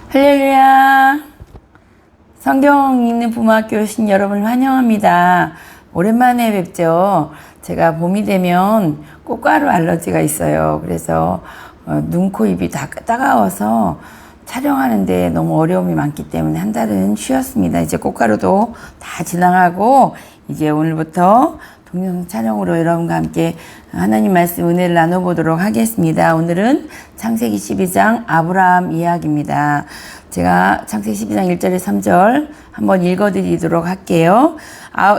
할렐루야. 성경 읽는 부모학교 오신 여러분을 환영합니다. 오랜만에 뵙죠. 제가 봄이 되면 꽃가루 알러지가 있어요. 그래서 눈, 코, 입이 다 따가워서 촬영하는데 너무 어려움이 많기 때문에 한 달은 쉬었습니다. 이제 꽃가루도 다 지나가고 이제 오늘부터 동영상 촬영으로 여러분과 함께 하나님 말씀 은혜를 나눠보도록 하겠습니다. 오늘은 창세기 12장 아브라함 이야기입니다. 제가 창세기 12장 1절에 3절 한번 읽어드리도록 할게요.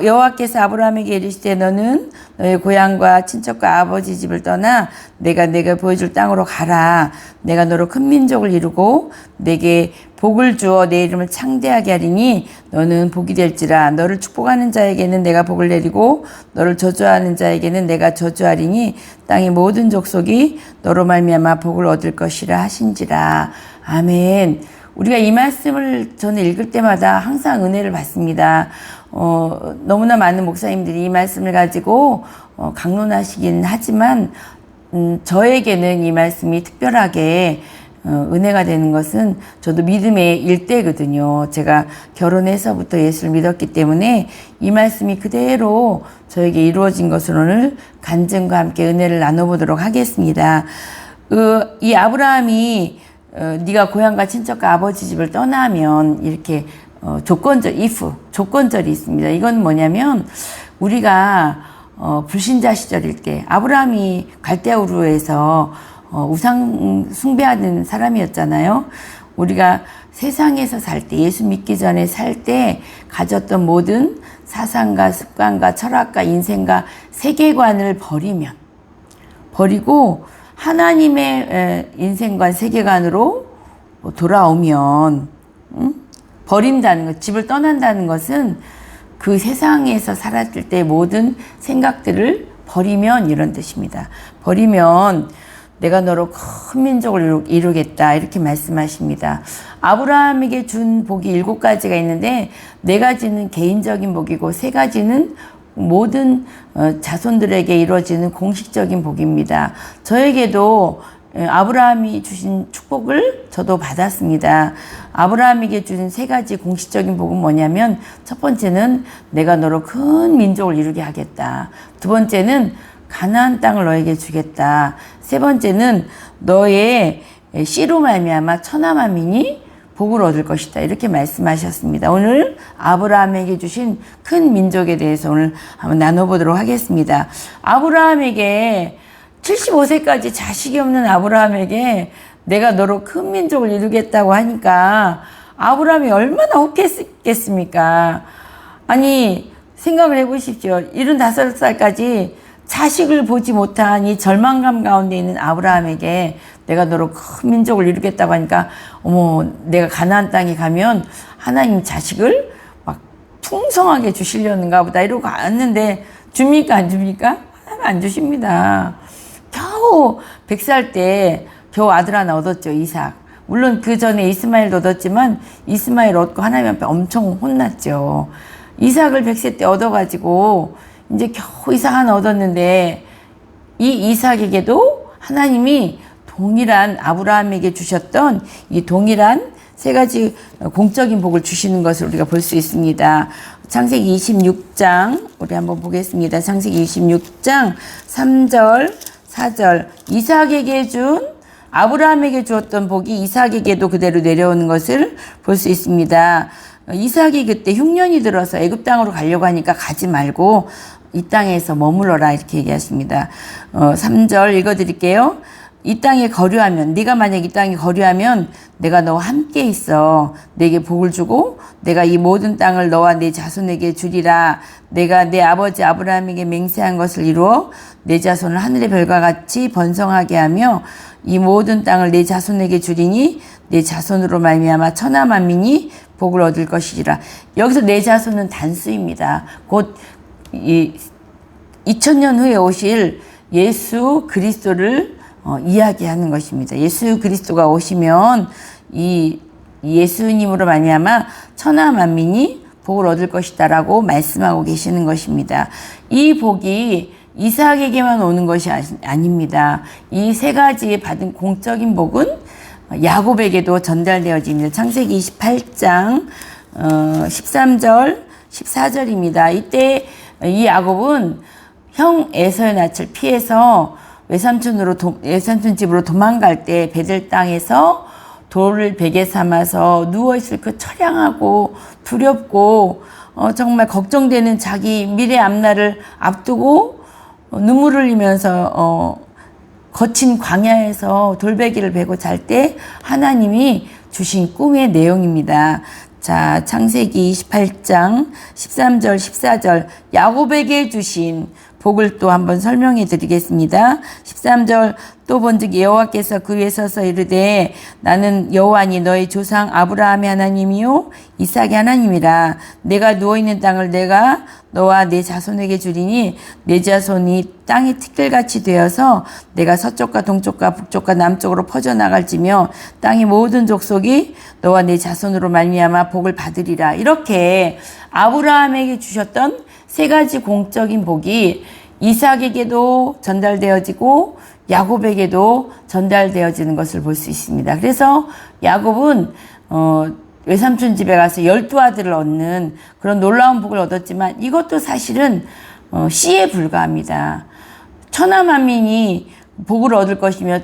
여호와께서 아브라함에게 이르시되 너는 너의 고향과 친척과 아버지 집을 떠나 내가 보여줄 땅으로 가라. 내가 너로 큰 민족을 이루고 내게 복을 주어 내 이름을 창대하게 하리니 너는 복이 될지라. 너를 축복하는 자에게는 내가 복을 내리고 너를 저주하는 자에게는 내가 저주하리니 땅의 모든 족속이 너로 말미암아 복을 얻을 것이라 하신지라. 아멘. 우리가 이 말씀을 저는 읽을 때마다 항상 은혜를 받습니다. 너무나 많은 목사님들이 이 말씀을 가지고 강론하시긴 하지만 저에게는 이 말씀이 특별하게 은혜가 되는 것은 저도 믿음의 일대거든요. 제가 결혼해서부터 예수를 믿었기 때문에 이 말씀이 그대로 저에게 이루어진 것으로 오늘 간증과 함께 은혜를 나눠보도록 하겠습니다. 이 아브라함이 네가 고향과 친척과 아버지 집을 떠나면 이렇게 조건절이 있습니다. 이건 뭐냐면 우리가 불신자 시절일 때 아브라함이 갈대아우르에서 우상 숭배하는 사람이었잖아요. 우리가 세상에서 살 때, 예수 믿기 전에 살 때 가졌던 모든 사상과 습관과 철학과 인생과 세계관을 버리고 하나님의 인생관 세계관으로 돌아오면 버린다는 것, 집을 떠난다는 것은 그 세상에서 살았을 때 모든 생각들을 버리면 이런 뜻입니다. 버리면 내가 너로 큰 민족을 이루겠다 이렇게 말씀하십니다. 아브라함에게 준 복이 7가지가 있는데 4가지는 개인적인 복이고 3가지는 모든 자손들에게 이루어지는 공식적인 복입니다. 저에게도 아브라함이 주신 축복을 저도 받았습니다. 아브라함에게 주신 3가지 공식적인 복은 뭐냐면 첫 번째는 내가 너로 큰 민족을 이루게 하겠다. 두 번째는 가나안 땅을 너에게 주겠다. 세 번째는 너의 씨로 말미암아 천하만민이 복을 얻을 것이다. 이렇게 말씀하셨습니다. 오늘 아브라함에게 주신 큰 민족에 대해서 오늘 한번 나눠보도록 하겠습니다. 아브라함에게 75세까지 자식이 없는 아브라함에게 내가 너로 큰 민족을 이루겠다고 하니까 아브라함이 얼마나 혹했겠습니까? 아니 생각을 해보십시오. 75살까지 자식을 보지 못한 이 절망감 가운데 있는 아브라함에게 내가 너로 큰 민족을 이루겠다고 하니까 내가 가나안 땅에 가면 하나님 자식을 막 풍성하게 주시려는가 보다 이러고 왔는데 줍니까 안 줍니까? 하나님 안 주십니다. 겨우 100살 때 겨우 아들 하나 얻었죠. 이삭. 물론 그 전에 이스마엘도 얻었지만 이스마엘 얻고 하나님 앞에 엄청 혼났죠. 이삭을 100세 때 얻어가지고 이제 겨우 이삭 하나 얻었는데 이 이삭에게도 하나님이 동일한 아브라함에게 주셨던 이 동일한 3가지 공적인 복을 주시는 것을 우리가 볼 수 있습니다. 창세기 26장 우리 한번 보겠습니다. 창세기 26장 3절 4절 이삭에게 준 아브라함에게 주었던 복이 이삭에게도 그대로 내려오는 것을 볼 수 있습니다. 이삭이 그때 흉년이 들어서 애굽 땅으로 가려고 하니까 가지 말고 이 땅에서 머물러라 이렇게 얘기하십니다. 3절 읽어드릴게요. 이 땅에 거류하면 네가 만약 이 땅에 거류하면 내가 너와 함께 있어 내게 복을 주고 내가 이 모든 땅을 너와 내 자손에게 주리라. 내가 내 아버지 아브라함에게 맹세한 것을 이루어 내 자손을 하늘의 별과 같이 번성하게 하며 이 모든 땅을 내 자손에게 주리니 내 자손으로 말미암아 천하만민이 복을 얻을 것이라. 여기서 내 자손은 단수입니다. 곧 2000년 후에 오실 예수 그리스도를 이야기하는 것입니다. 예수 그리스도가 오시면 이 예수님으로 말미암아 천하만민이 복을 얻을 것이다라고 말씀하고 계시는 것입니다. 이 복이 이삭에게만 오는 것이 아닙니다. 이 3가지 받은 공적인 복은 야곱에게도 전달되어집니다. 창세기 28장 13절 14절입니다. 이때 이 야곱은 형 에서의 낯을 피해서 외삼촌 집으로 도망갈 때 베들 땅에서 돌을 베개 삼아서 누워있을 그 처량하고 두렵고 정말 걱정되는 자기 미래 앞날을 앞두고 눈물을 흘리면서 거친 광야에서 돌베개를 베고 잘 때 하나님이 주신 꿈의 내용입니다. 자, 창세기 28장 13절 14절 야곱에게 주신 복을 또 한번 설명해 드리겠습니다. 13절 또 본즉 여호와께서 그 위에 서서 이르되 나는 여호와니 너의 조상 아브라함의 하나님이요 이삭의 하나님이라. 내가 누워있는 땅을 내가 너와 내 자손에게 주리니 내 자손이 땅이 티끌같이 되어서 내가 서쪽과 동쪽과 북쪽과 남쪽으로 퍼져나갈지며 땅의 모든 족속이 너와 내 자손으로 말미암아 복을 받으리라. 이렇게 아브라함에게 주셨던 세 가지 공적인 복이 이삭에게도 전달되어지고 야곱에게도 전달되어지는 것을 볼 수 있습니다. 그래서 야곱은 외삼촌 집에 가서 12아들을 얻는 그런 놀라운 복을 얻었지만 이것도 사실은 시에 불과합니다. 천하만민이 복을 얻을 것이며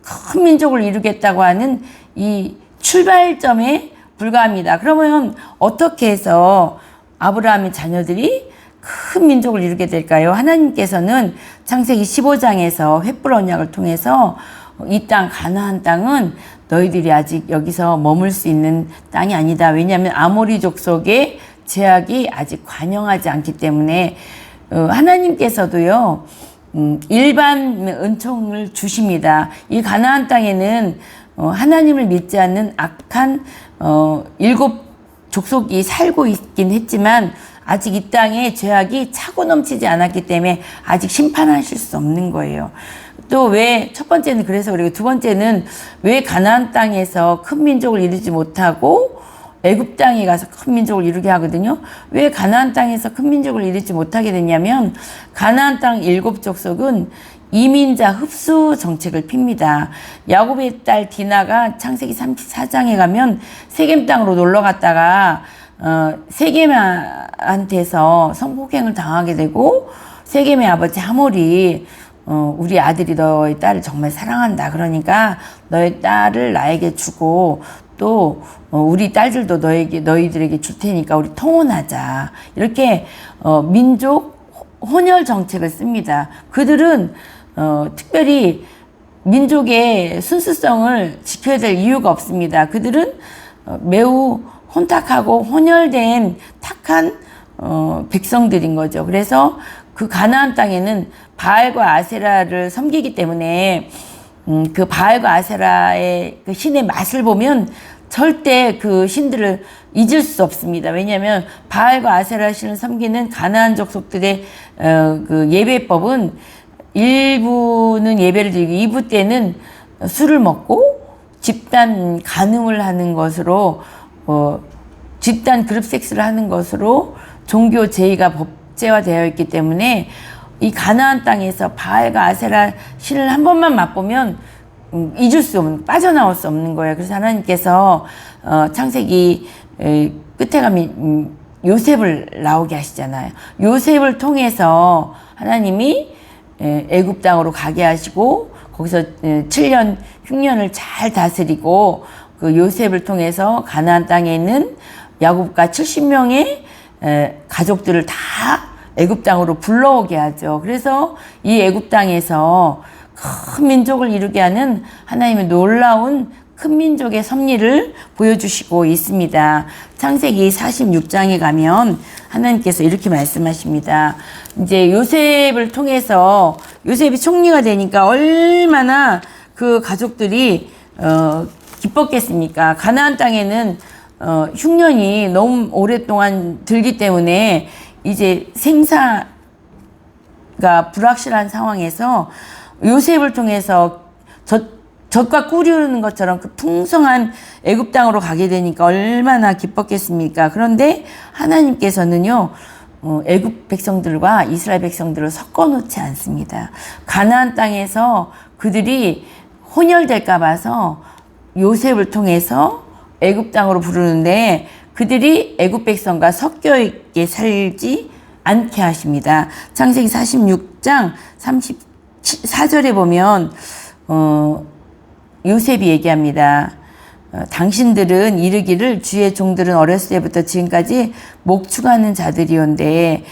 큰 민족을 이루겠다고 하는 이 출발점에 불과합니다. 그러면 어떻게 해서 아브라함의 자녀들이 큰 민족을 이루게 될까요? 하나님께서는 창세기 15장에서 횃불 언약을 통해서 이 땅 가나안 땅은 너희들이 아직 여기서 머물 수 있는 땅이 아니다. 왜냐하면 아모리 족속의 제약이 아직 관영하지 않기 때문에 하나님께서도요 일반 은총을 주십니다. 이 가나안 땅에는 하나님을 믿지 않는 악한 7 족속이 살고 있긴 했지만 아직 이 땅에 죄악이 차고 넘치지 않았기 때문에 아직 심판하실 수 없는 거예요. 또 왜 첫 번째는 그래서 그리고 두 번째는 왜 가나안 땅에서 큰 민족을 이루지 못하고 애굽 땅에 가서 큰 민족을 이루게 하거든요. 왜 가나안 땅에서 큰 민족을 이루지 못하게 됐냐면 가나안 땅 7 족속은 이민자 흡수 정책을 핍니다. 야곱의 딸 디나가 창세기 34장에 가면 세겜 땅으로 놀러 갔다가 세겜한테서 성폭행을 당하게 되고 세겜의 아버지 하몰이 우리 아들이 너의 딸을 정말 사랑한다. 그러니까 너의 딸을 나에게 주고 또 우리 딸들도 너희들에게 줄 테니까 우리 통혼하자. 이렇게 민족 혼혈 정책을 씁니다. 그들은 특별히 민족의 순수성을 지켜야 될 이유가 없습니다. 그들은 매우 혼탁하고 혼혈된 탁한 백성들인 거죠. 그래서 그 가나안 땅에는 바알과 아세라를 섬기기 때문에 그 바알과 아세라의 그 신의 맛을 보면 절대 그 신들을 잊을 수 없습니다. 왜냐하면 바알과 아세라 신을 섬기는 가나안 족속들의 그 예배법은 일부는 예배를 드리고 2부 때는 술을 먹고 집단 간음을 하는 것으로 집단 그룹 섹스를 하는 것으로 종교 제의가 법제화되어 있기 때문에 이 가나안 땅에서 바알과 아세라 신을 한 번만 맛보면 잊을 수 없는, 빠져나올 수 없는 거예요. 그래서 하나님께서 창세기 끝에 가면 요셉을 나오게 하시잖아요. 요셉을 통해서 하나님이 애굽 땅으로 가게 하시고 거기서 7년 흉년을 잘 다스리고 그 요셉을 통해서 가나안 땅에 있는 야곱과 70명의 가족들을 다 애굽 땅으로 불러오게 하죠. 그래서 이 애굽 땅에서 큰 민족을 이루게 하는 하나님의 놀라운 큰 민족의 섭리를 보여주시고 있습니다. 창세기 46장에 가면 하나님께서 이렇게 말씀하십니다. 이제 요셉을 통해서 요셉이 총리가 되니까 얼마나 그 가족들이 기뻤겠습니까? 가나안 땅에는 흉년이 너무 오랫동안 들기 때문에 이제 생사가 불확실한 상황에서 요셉을 통해서 젖과 꿀이 흐르는 것처럼 그 풍성한 애굽 땅으로 가게 되니까 얼마나 기뻤겠습니까? 그런데 하나님께서는요, 애굽 백성들과 이스라엘 백성들을 섞어 놓지 않습니다. 가나안 땅에서 그들이 혼혈될까 봐서 요셉을 통해서 애굽 땅으로 부르는데 그들이 애굽 백성과 섞여 있게 살지 않게 하십니다. 창세기 46장 34절에 보면 요셉이 얘기합니다. 당신들은 이르기를 주의 종들은 어렸을 때부터 지금까지 목축하는 자들이온데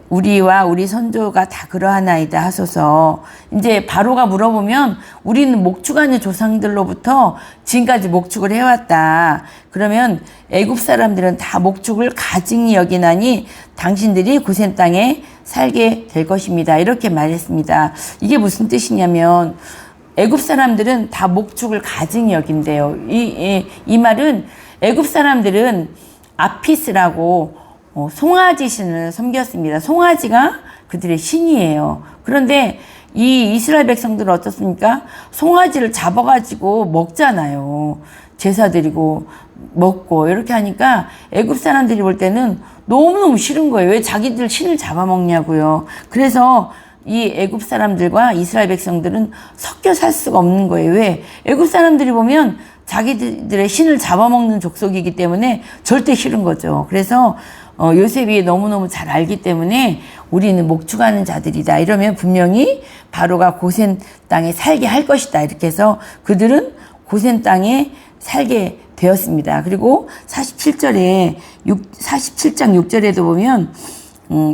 우리와 우리 선조가 다 그러하나이다 하소서. 이제 바로가 물어보면 우리는 목축하는 조상들로부터 지금까지 목축을 해왔다. 그러면 애굽 사람들은 다 목축을 가증히 여기나니 당신들이 고센 땅에 살게 될 것입니다. 이렇게 말했습니다. 이게 무슨 뜻이냐면 애굽 사람들은 다 목축을 가증히 여긴대요. 이 말은 애굽 사람들은 아피스라고 송아지 신을 섬겼습니다. 송아지가 그들의 신이에요. 그런데 이 이스라엘 백성들은 어떻습니까? 송아지를 잡아가지고 먹잖아요. 제사 드리고 먹고 이렇게 하니까 애굽 사람들이 볼 때는 너무너무 싫은 거예요. 왜 자기들 신을 잡아먹냐고요. 그래서 이 애굽 사람들과 이스라엘 백성들은 섞여 살 수가 없는 거예요. 왜? 애굽 사람들이 보면 자기들의 신을 잡아먹는 족속이기 때문에 절대 싫은 거죠. 그래서 요셉이 너무너무 잘 알기 때문에 우리는 목축하는 자들이다. 이러면 분명히 바로가 고센 땅에 살게 할 것이다. 이렇게 해서 그들은 고센 땅에 살게 되었습니다. 그리고 47장 6절에도 보면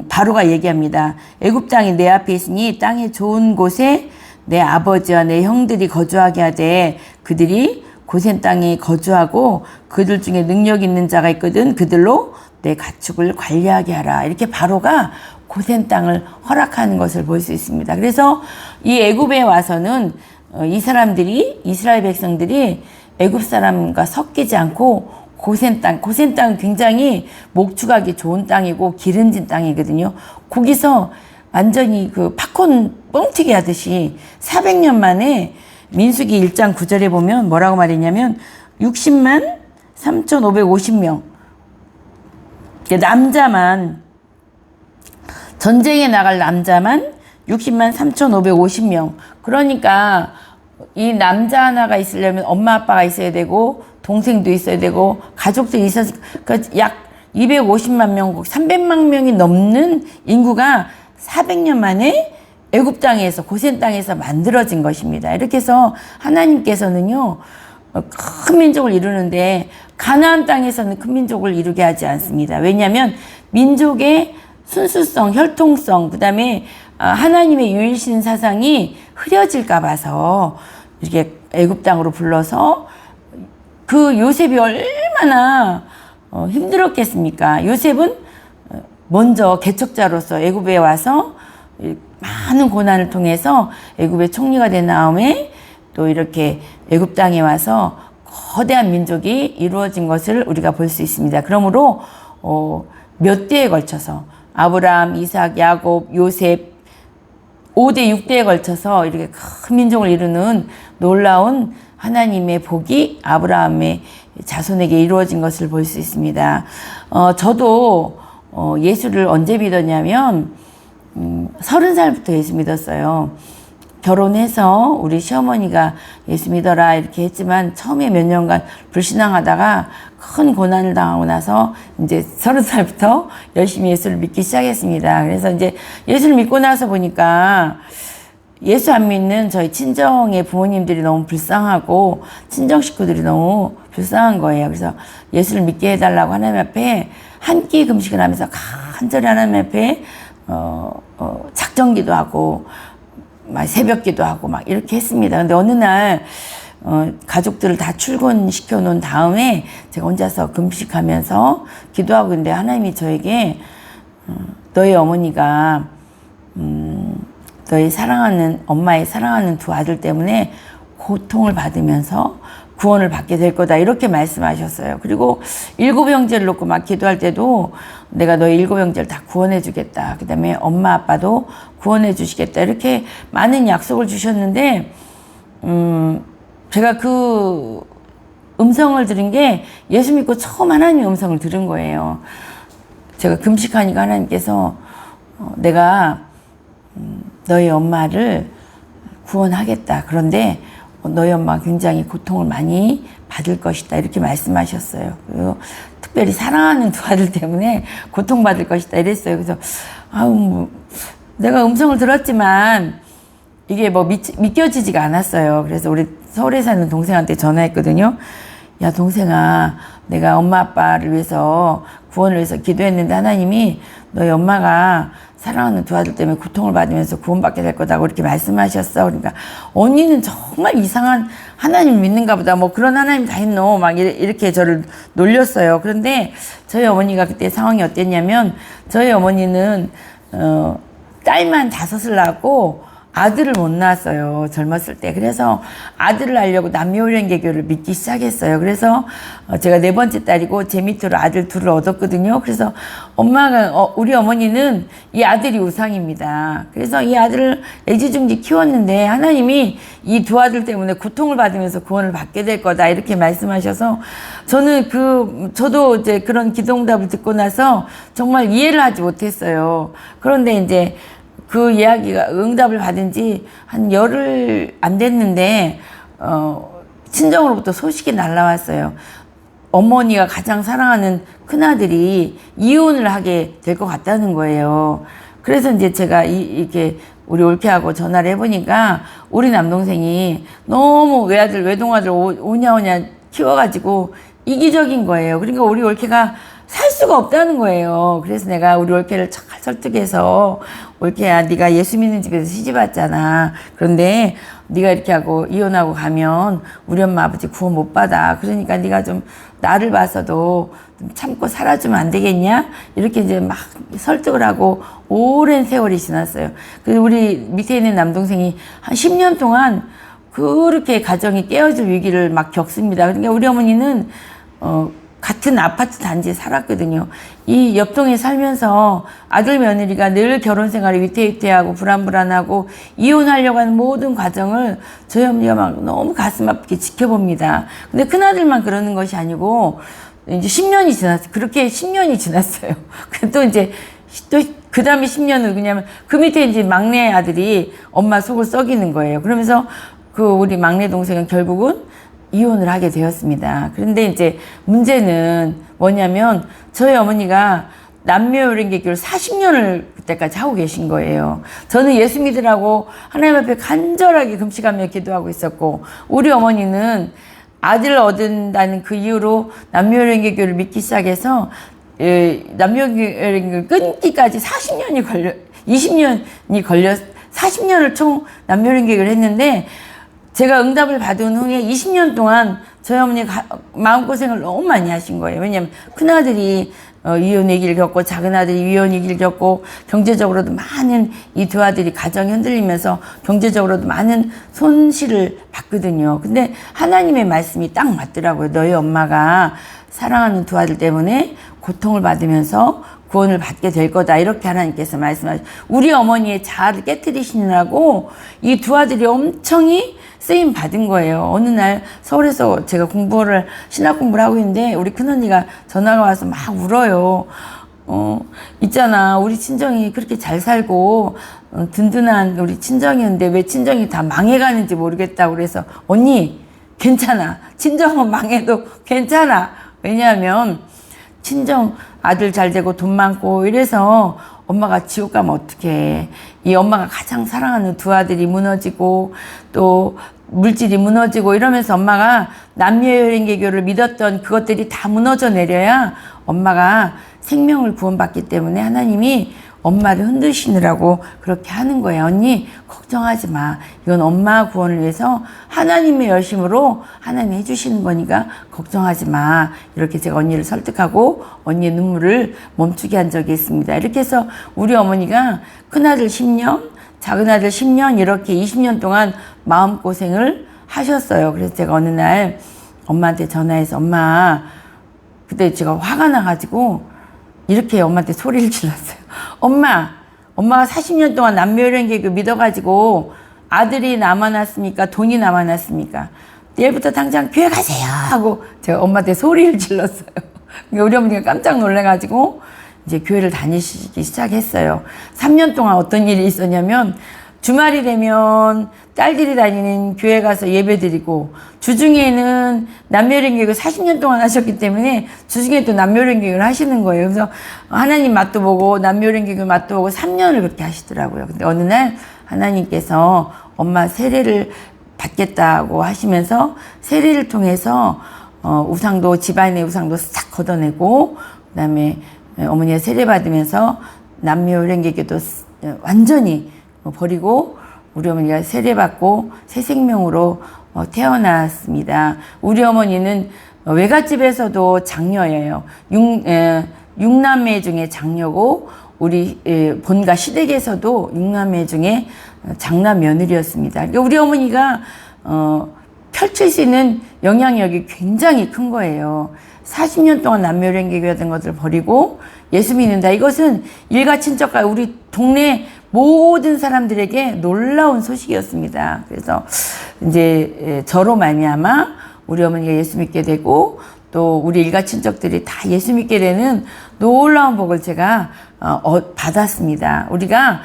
바로가 얘기합니다. 애굽 땅이 내 앞에 있으니 땅의 좋은 곳에 내 아버지와 내 형들이 거주하게 하되 그들이 고센 땅에 거주하고 그들 중에 능력 있는 자가 있거든 그들로 내 가축을 관리하게 하라. 이렇게 바로가 고센 땅을 허락하는 것을 볼 수 있습니다. 그래서 이 애굽에 와서는 이 사람들이 이스라엘 백성들이 애굽 사람과 섞이지 않고 고센 땅은 굉장히 목축하기 좋은 땅이고 기름진 땅이거든요. 거기서 완전히 그 팝콘 뻥튀기 하듯이 400년 만에 민수기 1장 9절에 보면 뭐라고 말했냐면 60만 3,550명 남자만 전쟁에 나갈 남자만 60만 3,550명. 그러니까 이 남자 하나가 있으려면 엄마 아빠가 있어야 되고 동생도 있어야 되고 가족도 있어서 그러니까 약 250만 명, 300만 명이 넘는 인구가 400년 만에 애굽 땅에서 고센 땅에서 만들어진 것입니다. 이렇게 해서 하나님께서는요 큰 민족을 이루는데 가나안 땅에서는 큰 민족을 이루게 하지 않습니다. 왜냐하면 민족의 순수성, 혈통성, 그 다음에 하나님의 유일신 사상이 흐려질까 봐서 이렇게 애굽 땅으로 불러서 그 요셉이 얼마나 힘들었겠습니까? 요셉은 먼저 개척자로서 애굽에 와서 많은 고난을 통해서 애굽의 총리가 된 다음에 또 이렇게 애굽 땅에 와서 거대한 민족이 이루어진 것을 우리가 볼 수 있습니다. 그러므로 몇 대에 걸쳐서 아브라함, 이삭, 야곱, 요셉 5대, 6대에 걸쳐서 이렇게 큰 민족을 이루는 놀라운 하나님의 복이 아브라함의 자손에게 이루어진 것을 볼 수 있습니다. 저도 예수를 언제 믿었냐면 30살부터 예수 믿었어요. 결혼해서 우리 시어머니가 예수 믿어라 이렇게 했지만 처음에 몇 년간 불신앙하다가 큰 고난을 당하고 나서 이제 30살부터 열심히 예수를 믿기 시작했습니다. 그래서 이제 예수를 믿고 나서 보니까 예수 안 믿는 저희 친정의 부모님들이 너무 불쌍하고 친정 식구들이 너무 불쌍한 거예요. 그래서 예수를 믿게 해달라고 하나님 앞에 한 끼 금식을 하면서 간절히 하나님 앞에 작정기도 하고 막 새벽기도 하고 막 이렇게 했습니다. 근데 어느 날 가족들을 다 출근시켜 놓은 다음에 제가 혼자서 금식하면서 기도하고 있는데 하나님이 저에게 너희 어머니가 너희 사랑하는 엄마의 사랑하는 두 아들 때문에 고통을 받으면서 구원을 받게 될 거다 이렇게 말씀하셨어요. 그리고 7 형제를 놓고 막 기도할 때도 내가 너희 7 형제를 다 구원해 주겠다. 그 다음에 엄마 아빠도 구원해 주시겠다. 이렇게 많은 약속을 주셨는데 제가 그 음성을 들은 게 예수 믿고 처음 하나님의 음성을 들은 거예요. 제가 금식하니까 하나님께서 내가 너희 엄마를 구원하겠다. 그런데 너희 엄마가 굉장히 고통을 많이 받을 것이다 이렇게 말씀하셨어요. 그리고 특별히 사랑하는 두 아들 때문에 고통받을 것이다 이랬어요. 그래서 내가 음성을 들었지만 이게 뭐 믿겨지지가 않았어요. 그래서 우리 서울에 사는 동생한테 전화했거든요. 야, 동생아, 내가 엄마 아빠를 위해서 구원을 위해서 기도했는데 하나님이 너희 엄마가 사랑하는 두 아들 때문에 고통을 받으면서 구원받게 될 거다고 이렇게 말씀하셨어. 그러니까 언니는 정말 이상한 하나님 믿는가 보다. 뭐 그런 하나님 다 있노. 막 이렇게 저를 놀렸어요. 그런데 저희 어머니가 그때 상황이 어땠냐면 저희 어머니는 딸만 5을 낳았고 아들을 못 낳았어요. 젊었을 때. 그래서 아들을 낳으려고 남녀오랜개교를 믿기 시작했어요. 그래서 제가 4번째 딸이고 제 밑으로 아들 2을 얻었거든요. 그래서 우리 어머니는 이 아들이 우상입니다. 그래서 이 아들을 애지중지 키웠는데 하나님이 이 두 아들 때문에 고통을 받으면서 구원을 받게 될 거다 이렇게 말씀하셔서 저도 이제 그런 기도응답을 듣고 나서 정말 이해를 하지 못했어요. 그런데 이제 그 이야기가 응답을 받은 지 한 열흘 안 됐는데 친정으로부터 소식이 날라왔어요. 어머니가 가장 사랑하는 큰아들이 이혼을 하게 될 것 같다는 거예요. 그래서 이제 제가 이렇게 우리 올케하고 전화를 해보니까 우리 남동생이 너무 외동아들 오냐오냐 키워가지고 이기적인 거예요. 그러니까 우리 올케가 살 수가 없다는 거예요. 그래서 내가 우리 올케를 잘 설득해서 올케야, 네가 예수 믿는 집에서 시집 왔잖아. 그런데 네가 이렇게 하고 이혼하고 가면 우리 엄마 아버지 구원 못 받아. 그러니까 네가 좀 나를 봐서도 좀 참고 살아주면 안 되겠냐? 이렇게 이제 막 설득을 하고 오랜 세월이 지났어요. 그래서 우리 밑에 있는 남동생이 한 10년 동안 그렇게 가정이 깨어질 위기를 막 겪습니다. 그러니까 우리 어머니는 같은 아파트 단지에 살았거든요. 이 옆동에 살면서 아들 며느리가 늘 결혼 생활이 위태위태하고 불안불안하고 이혼하려고 하는 모든 과정을 저희 어머니가 막 너무 가슴 아프게 지켜봅니다. 근데 큰아들만 그러는 것이 아니고 이제 10년이 지났어요. 그렇게 10년이 지났어요. 또 이제 또 그 다음에 10년을 그냥 그 밑에 이제 막내 아들이 엄마 속을 썩이는 거예요. 그러면서 우리 막내 동생은 결국은 이혼을 하게 되었습니다. 그런데 이제 문제는 뭐냐면 저희 어머니가 남녀요린개교를 40년을 그때까지 하고 계신 거예요. 저는 예수 믿으라고 하나님 앞에 간절하게 금식하며 기도하고 있었고 우리 어머니는 아들을 얻은다는 그 이유로 남녀요린개교를 믿기 시작해서 남녀요린개교를 끊기까지 20년이 걸려 40년을 총 남녀요린개교를 했는데 제가 응답을 받은 후에 20년 동안 저희 어머니가 마음고생을 너무 많이 하신 거예요. 왜냐하면 큰아들이 이혼 위기를 겪고 작은아들이 이혼 위기를 겪고 경제적으로도 많은 이 두 아들이 가정이 흔들리면서 경제적으로도 많은 손실을 받거든요. 근데 하나님의 말씀이 딱 맞더라고요. 너희 엄마가 사랑하는 두 아들 때문에 고통을 받으면서 구원을 받게 될 거다. 이렇게 하나님께서 말씀하셨어요. 우리 어머니의 자아를 깨트리시느라고 이 두 아들이 엄청이 쓰임 받은 거예요. 어느 날 서울에서 제가 신학 공부를 하고 있는데 우리 큰언니가 전화가 와서 막 울어요. 있잖아. 우리 친정이 그렇게 잘 살고 든든한 우리 친정이었는데 왜 친정이 다 망해가는지 모르겠다고 그래서 언니 괜찮아. 친정은 망해도 괜찮아. 왜냐하면 친정 아들 잘 되고 돈 많고 이래서 엄마가 지옥 가면 어떡해. 이 엄마가 가장 사랑하는 두 아들이 무너지고 또 물질이 무너지고 이러면서 엄마가 남녀요린개교를 믿었던 그것들이 다 무너져 내려야 엄마가 생명을 구원받기 때문에 하나님이 엄마를 흔드시느라고 그렇게 하는 거예요. 언니 걱정하지 마. 이건 엄마 구원을 위해서 하나님의 열심으로 하나님이 해주시는 거니까 걱정하지 마. 이렇게 제가 언니를 설득하고 언니의 눈물을 멈추게 한 적이 있습니다. 이렇게 해서 우리 어머니가 큰아들 10년, 작은아들 10년 이렇게 20년 동안 마음고생을 하셨어요. 그래서 제가 어느 날 엄마한테 전화해서 엄마 그때 제가 화가 나가지고 이렇게 엄마한테 소리를 질렀어요. 엄마가 40년 동안 남녀요린개교 믿어가지고 아들이 남아났습니까? 돈이 남아났습니까? 내일부터 당장 교회 가세요 하고 제가 엄마한테 소리를 질렀어요. 그러니까 우리 어머니가 깜짝 놀래가지고 이제 교회를 다니시기 시작했어요. 3년 동안 어떤 일이 있었냐면 주말이 되면 딸들이 다니는 교회 가서 예배 드리고, 주중에는 남녀랭개교 40년 동안 하셨기 때문에 주중에 또 남녀랭개교를 하시는 거예요. 그래서 하나님 맛도 보고 남녀랭개교 맛도 보고 3년을 그렇게 하시더라고요. 근데 어느 날 하나님께서 엄마 세례를 받겠다고 하시면서 세례를 통해서 우상도, 집안의 우상도 싹 걷어내고, 그다음에 어머니가 세례 받으면서 남녀랭개교도 완전히 버리고 우리 어머니가 세례받고 새 생명으로 태어났습니다. 우리 어머니는 외갓집에서도 장녀예요. 6남매 중에 장녀고, 우리 본가 시댁에서도 6남매 중에 장남 며느리였습니다. 그러니까 우리 어머니가 펼칠 수 있는 영향력이 굉장히 큰 거예요. 40년 동안 남녀랭개교였던 것을 버리고 예수 믿는다. 이것은 일가 친척과 우리 동네 모든 사람들에게 놀라운 소식이었습니다. 그래서 이제 저로 말미암아 우리 어머니가 예수 믿게 되고, 또 우리 일가 친척들이 다 예수 믿게 되는 놀라운 복을 제가 받았습니다. 우리가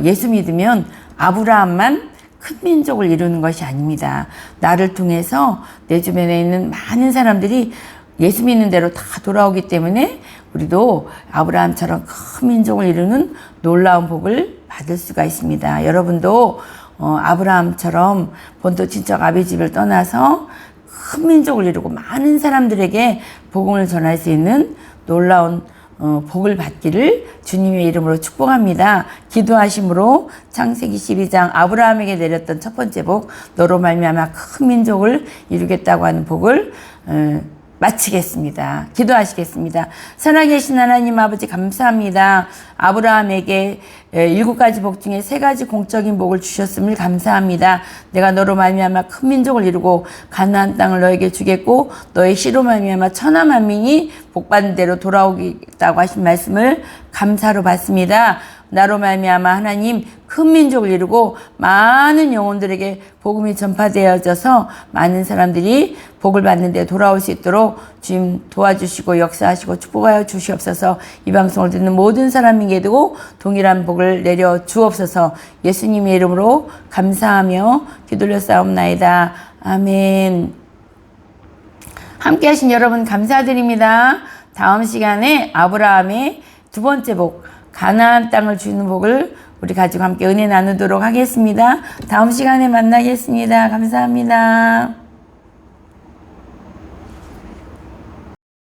예수 믿으면 아브라함만 큰 민족을 이루는 것이 아닙니다. 나를 통해서 내 주변에 있는 많은 사람들이 예수 믿는 대로 다 돌아오기 때문에 우리도 아브라함처럼 큰 민족을 이루는 놀라운 복을 받을 수가 있습니다. 여러분도 아브라함처럼 본토 친척 아비 집을 떠나서 큰 민족을 이루고 많은 사람들에게 복음을 전할 수 있는 놀라운 복을 받기를 주님의 이름으로 축복합니다. 기도하심으로 창세기 12장 아브라함에게 내렸던 첫 번째 복, 너로 말미암아 큰 민족을 이루겠다고 하는 복을 마치겠습니다. 기도하시겠습니다. 살아계신 하나님 아버지, 감사합니다. 아브라함에게 7가지 복 중에 3가지 공적인 복을 주셨음을 감사합니다. 내가 너로 말미암아 큰 민족을 이루고 가나안 땅을 너에게 주겠고, 너의 씨로 말미암아 천하 만민이 복받는 대로 돌아오겠다고 하신 말씀을 감사로 받습니다. 나로 말미암아 하나님 큰 민족을 이루고 많은 영혼들에게 복음이 전파되어져서 많은 사람들이 복을 받는 데 돌아올 수 있도록 주님 도와주시고 역사하시고 축복하여 주시옵소서. 이 방송을 듣는 모든 사람에게 두고 동일한 복을 내려 주옵소서. 예수님의 이름으로 감사하며 기도를 싸움나이다. 아멘. 함께 하신 여러분 감사드립니다. 다음 시간에 아브라함의 두 번째 복, 가나안 땅을 주는 복을 우리 가지고 함께 은혜 나누도록 하겠습니다. 다음 시간에 만나겠습니다. 감사합니다.